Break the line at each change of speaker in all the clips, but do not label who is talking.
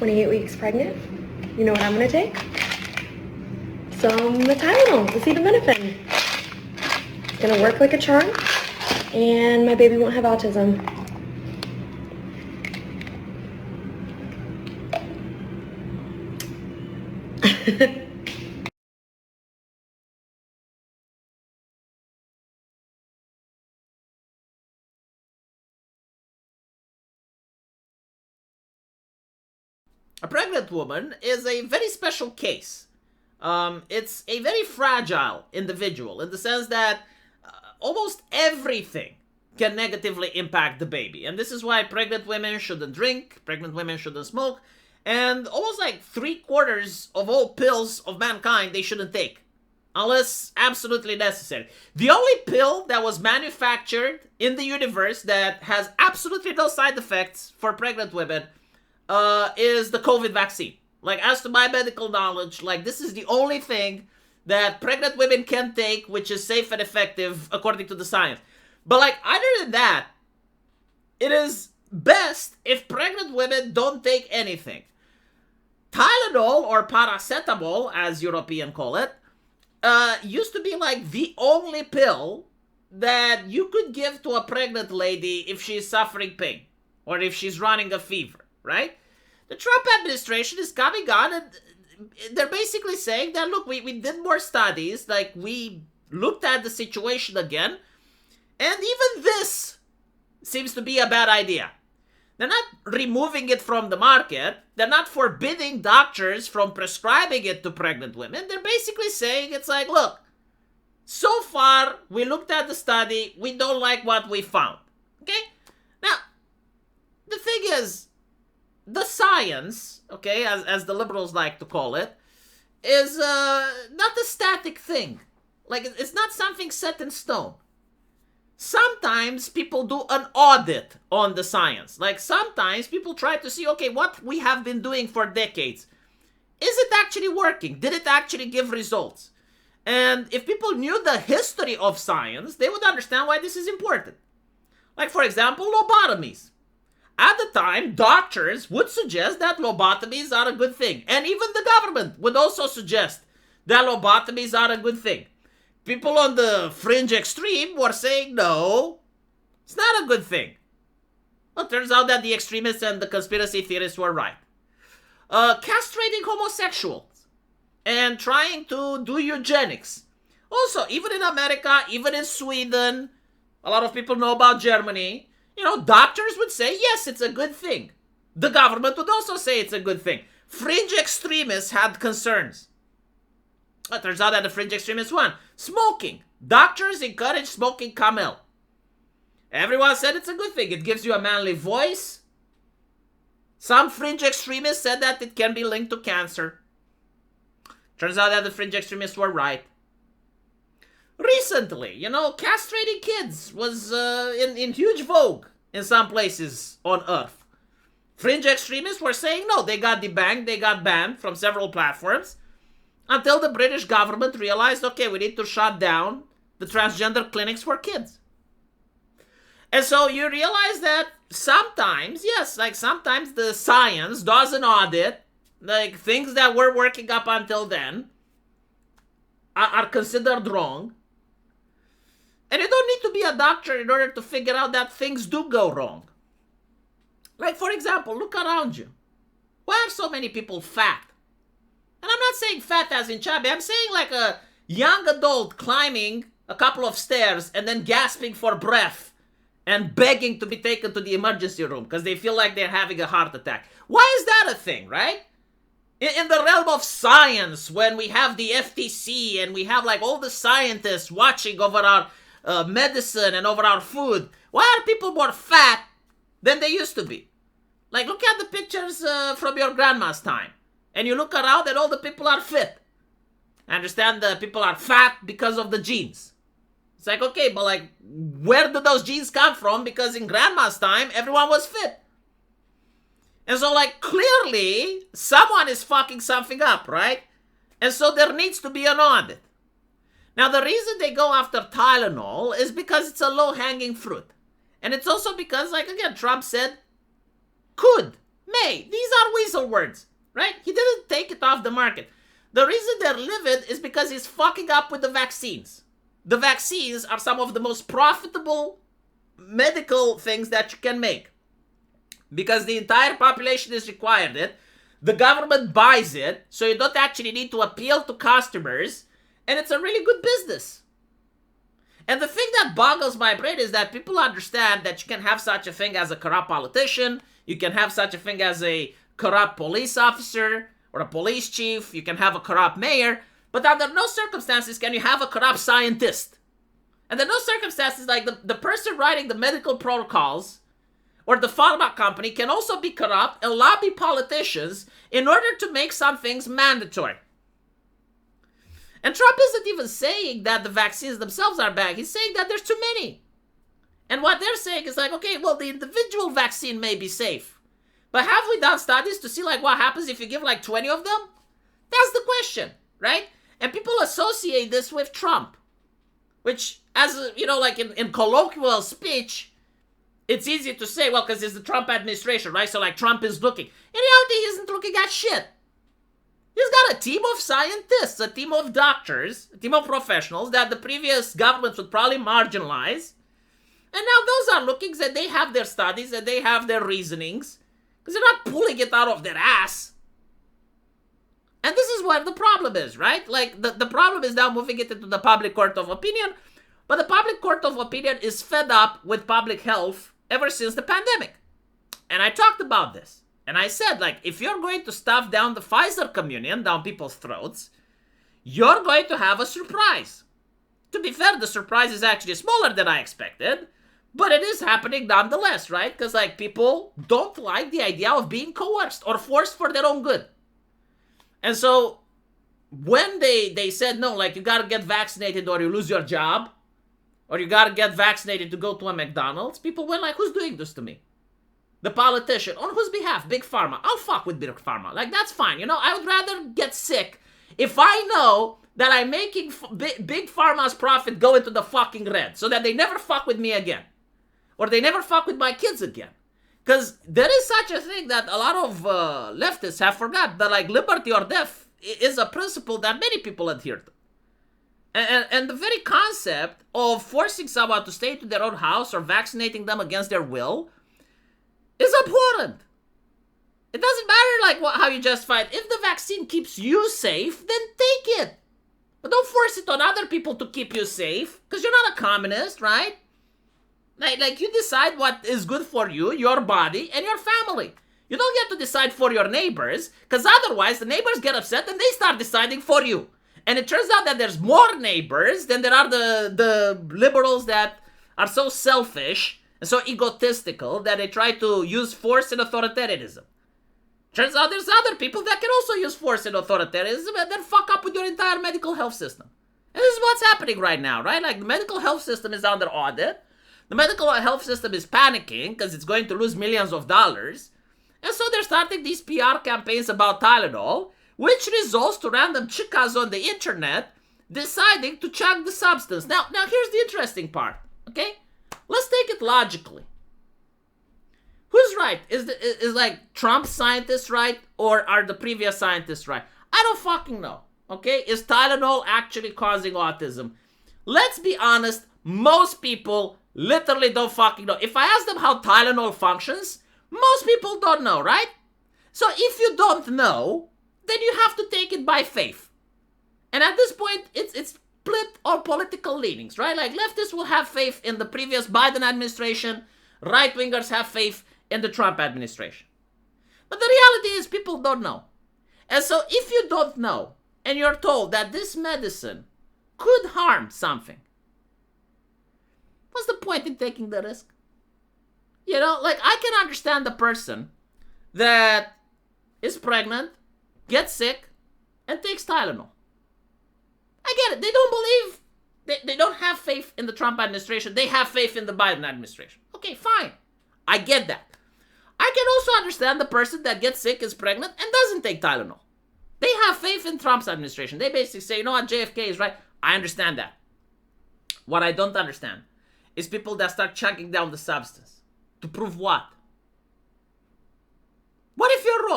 28 weeks pregnant, you know what I'm going to take? Some Tylenol, acetaminophen. It's going to work like a charm, and my baby won't have autism.
A pregnant woman is a very special case. It's a very fragile individual in the sense that almost everything can negatively impact the baby. And this is why pregnant women shouldn't drink, pregnant women shouldn't smoke, and almost like 3/4 of all pills of mankind they shouldn't take. Unless absolutely necessary. The only pill that was manufactured in the universe that has absolutely no side effects for pregnant women is the COVID vaccine. Like, as to my medical knowledge, like, this is the only thing that pregnant women can take which is safe and effective according to the science. But, like, other than that, it is best if pregnant women don't take anything. Tylenol, or paracetamol, as Europeans call it, used to be, like, the only pill that you could give to a pregnant lady if she's suffering pain or if she's running a fever, right? The Trump administration is coming on and they're basically saying that, look, we did more studies, like, we looked at the situation again, and even this seems to be a bad idea. They're not removing it from the market. They're not forbidding doctors from prescribing it to pregnant women. They're basically saying, it's like, look, so far we looked at the study, we don't like what we found. Okay? Now, the thing is, the science, okay, as the liberals like to call it, is not a static thing. Like, it's not something set in stone. Sometimes people do an audit on the science. Like, sometimes people try to see, okay, what we have been doing for decades, is it actually working? Did it actually give results? And if people knew the history of science, they would understand why this is important. Like, for example, lobotomies. At the time, doctors would suggest that lobotomies are a good thing. And even the government would also suggest that lobotomies are a good thing. People on the fringe extreme were saying, no, it's not a good thing. Well, it turns out that the extremists and the conspiracy theorists were right. Castrating homosexuals and trying to do eugenics. Also, even in America, even in Sweden, a lot of people know about Germany, you know, doctors would say, yes, it's a good thing. The government would also say it's a good thing. Fringe extremists had concerns. It turns out that the fringe extremists won. Smoking. Doctors encourage smoking Camel. Everyone said it's a good thing. It gives you a manly voice. Some fringe extremists said that it can be linked to cancer. Turns out that the fringe extremists were right. Recently, you know, castrating kids was in huge vogue in some places on Earth. Fringe extremists were saying no, they got debanked, they got banned from several platforms until the British government realized, okay, we need to shut down the transgender clinics for kids. And so you realize that sometimes, yes, like sometimes the science does an audit, like things that were working up until then are considered wrong. And you don't need to be a doctor in order to figure out that things do go wrong. Like, for example, look around you. Why are so many people fat? And I'm not saying fat as in chubby. I'm saying like a young adult climbing a couple of stairs and then gasping for breath and begging to be taken to the emergency room because they feel like they're having a heart attack. Why is that a thing, right? In the realm of science, when we have the FTC and we have like all the scientists watching over our medicine and over our food, why are people more fat than they used to be? Like, look at the pictures from your grandma's time, and you look around and all the people are fit. I understand the people are fat because of the genes. It's like, okay, but like, where do those genes come from? Because in grandma's time, everyone was fit. And so, like, clearly, someone is fucking something up, right? And so there needs to be an audit. Now, the reason they go after Tylenol is because it's a low-hanging fruit. And it's also because, like, again, Trump said, could, hey, these are weasel words, right? He didn't take it off the market. The reason they're livid is because he's fucking up with the vaccines. The vaccines are some of the most profitable medical things that you can make. Because the entire population is required it. The government buys it, so you don't actually need to appeal to customers. And it's a really good business. And the thing that boggles my brain is that people understand that you can have such a thing as a corrupt politician. You can have such a thing as a corrupt police officer or a police chief. You can have a corrupt mayor. But under no circumstances can you have a corrupt scientist. And under no circumstances, like the person writing the medical protocols or the pharma company can also be corrupt and lobby politicians in order to make some things mandatory. And Trump isn't even saying that the vaccines themselves are bad. He's saying that there's too many. And what they're saying is like, okay, well, the individual vaccine may be safe. But have we done studies to see like what happens if you give like 20 of them? That's the question, right? And people associate this with Trump. Which, as you know, like in colloquial speech, it's easy to say, well, because it's the Trump administration, right? So like Trump is looking. In reality, he isn't looking at shit. He's got a team of scientists, a team of doctors, a team of professionals that the previous governments would probably marginalize. And now those are looking that they have their studies and they have their reasonings. Because they're not pulling it out of their ass. And this is where the problem is, right? Like, the problem is now moving it into the public court of opinion. But the public court of opinion is fed up with public health ever since the pandemic. And I talked about this. And I said, like, if you're going to stuff down the Pfizer communion, down people's throats, you're going to have a surprise. To be fair, the surprise is actually smaller than I expected. But it is happening nonetheless, right? Because, like, people don't like the idea of being coerced or forced for their own good. And so, when they said, no, like, you gotta get vaccinated or you lose your job, or you gotta get vaccinated to go to a McDonald's, people went like, who's doing this to me? The politician. On whose behalf? Big Pharma. I'll fuck with Big Pharma. Like, that's fine. You know, I would rather get sick if I know that I'm making Big Pharma's profit go into the fucking red so that they never fuck with me again. Or they never fuck with my kids again. Because there is such a thing that a lot of leftists have forgot that, like, liberty or death is a principle that many people adhere to. And the very concept of forcing someone to stay to their own house or vaccinating them against their will is abhorrent. It doesn't matter like how you justify it. If the vaccine keeps you safe, then take it. But don't force it on other people to keep you safe, because you're not a communist, right? Like you decide what is good for you, your body, and your family. You don't get to decide for your neighbors, because otherwise the neighbors get upset and they start deciding for you. And it turns out that there's more neighbors than there are the liberals that are so selfish and so egotistical that they try to use force and authoritarianism. Turns out there's other people that can also use force and authoritarianism and then fuck up with your entire medical health system. And this is what's happening right now, right? Like, the medical health system is under audit. The medical health system is panicking because it's going to lose millions of dollars. And so they're starting these PR campaigns about Tylenol, which results to random chicas on the internet deciding to chug the substance. Now here's the interesting part, okay? Let's take it logically. Who's right? Is like Trump's scientists right, or are the previous scientists right? I don't fucking know, okay? Is Tylenol actually causing autism? Let's be honest, most people literally don't fucking know. If I ask them how Tylenol functions, most people don't know, right? So if you don't know, then you have to take it by faith. And at this point, it's split on political leanings, right? Like, leftists will have faith in the previous Biden administration, right-wingers have faith in the Trump administration. But the reality is people don't know. And so if you don't know, and you're told that this medicine could harm something, what's the point in taking the risk? You know, like, I can understand the person that is pregnant, gets sick, and takes Tylenol. I get it. They don't believe, they don't have faith in the Trump administration. They have faith in the Biden administration. Okay, fine. I get that. I can also understand the person that gets sick, is pregnant, and doesn't take Tylenol. They have faith in Trump's administration. They basically say, you know what, JFK is right. I understand that. What I don't understand is people that start chugging down the substance. To prove what? What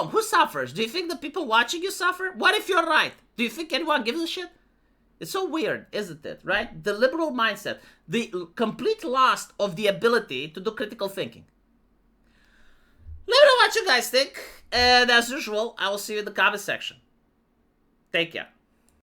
wrong? Who suffers? Do you think the people watching you suffer? What if you're right? Do you think anyone gives a shit? It's so weird, isn't it, right? The liberal mindset, the complete loss of the ability to do critical thinking. Let me know what you guys think, and as usual, I will see you in the comment section. Take care.